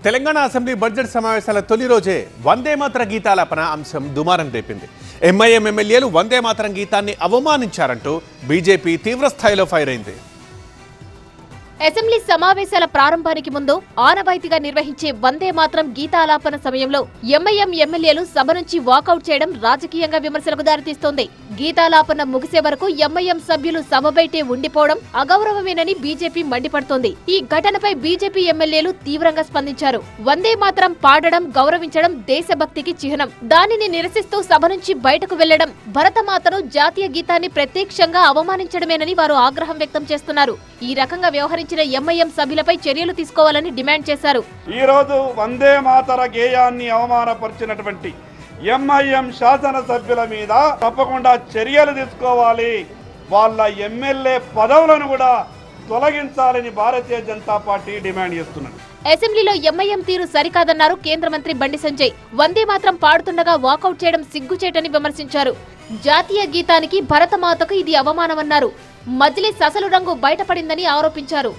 Telangana assembly budget సమావేశాల తొలి రోజే వందే మాతర గీతాలాపన అంశం దుమారం రేపింది. ఎంఐఎం ఎమ్మెల్యేలు వందే మాతరం గీతాన్ని అవమానించారంటూ బీజేపీ తీవ్రస్థాయిలో ఫైర్ అయింది. అసెంబ్లీ సమావేశాల ప్రారంభానికి ముందు ఆనవాయితీగా నిర్వహించే వందే మాత్రం గీతాలాపన సమయంలో ఎంఐఎం ఎమ్మెల్యేలు సభ నుంచి వాకౌట్ చేయడం రాజకీయంగా విమర్శలకు దారితీస్తోంది. గీతాలాపన ముగిసే వరకు ఎంఐఎం సభ్యులు సభ బయటే ఉండిపోవడం అగౌరవమేనని బీజేపీ మండిపడుతోంది. ఈ ఘటనపై బీజేపీ ఎమ్మెల్యేలు తీవ్రంగా స్పందించారు. వందే మాత్రం పాడడం, గౌరవించడం దేశభక్తికి చిహ్నం. దానిని నిరసిస్తూ సభ నుంచి బయటకు వెళ్లడం భరతమాతను, జాతీయ గీతాన్ని ప్రత్యక్షంగా అవమానించడమేనని వారు ఆగ్రహం వ్యక్తం చేస్తున్నారు. ఈ రకంగా వ్యవహరించిన ఎంఐఎం సభ్యులపై చర్యలు తీసుకోవాలని డిమాండ్ చేశారు. ఈ రోజు వందే మాతర గేయాన్ని అవమానపరిచినటువంటి ఎంఐఎం శాసన సభ్యుల మీద తప్పకుండా చర్యలు తీసుకోవాలి. వాళ్ళ ఎమ్మెల్యే పదవులను కూడా తొలగించాలని భారతీయ జనతా పార్టీ డిమాండ్ చేస్తున్నది. అసెంబ్లీలో ఎంఐఎం తీరు సరికాదన్నారు కేంద్ర మంత్రి బండి సంజయ్. వందే మాత్రం పాడుతుండగా వాకౌట్ చేయడం సిగ్గుచేటని విమర్శించారు. జాతీయ గీతానికి, భరతమాతకు ఇది అవమానమన్నారు. మజ్లిస్ అసలు రంగు బయటపడిందని ఆరోపించారు.